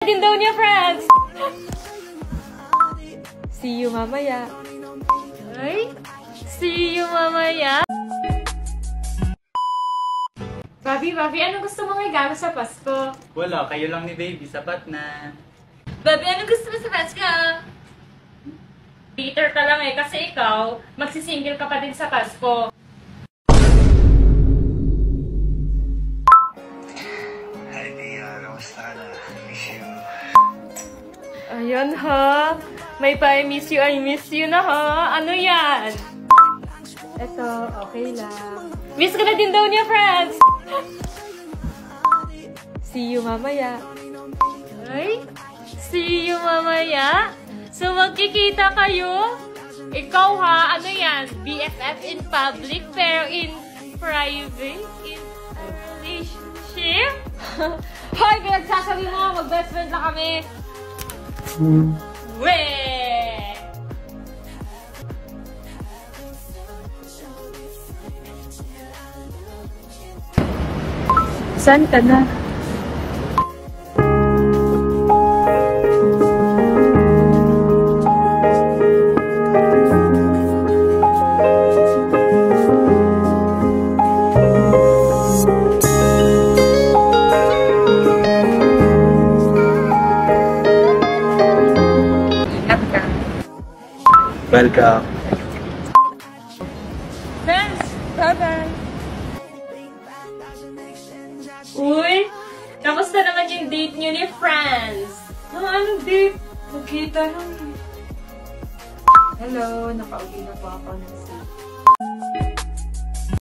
din daw niya, friends! See you mamaya. Ay? See you mamaya. Bobby, anong gusto mong regalo sa Pasko? Wala, kayo lang ni baby, sapat na. Bobby, anong gusto mo sa Pasko? Bitter ka lang eh, kasi ikaw, magsisingle ka pa din sa Pasko. Hi, Tia. Kamusta ka na? Miss you. Ayan ha. May pa I miss you na ha. Ano yan? Eto, okay lang. Miss ka na din daw niya, friends! See you mamaya. Ay? See you mamaya? So, magkikita kayo? Ikaw ha, ano yan? BFF in public, pero in private? In a relationship? Hoy, pinagsasabi mo, mag-best friend na kami. Weh! Saan ka na? Welcome. Friends, bye-bye! Uy! Kamusta naman yung date nyo ni Franz? Anong date? Nagkita lang. Hello, nakauwi na po ako ng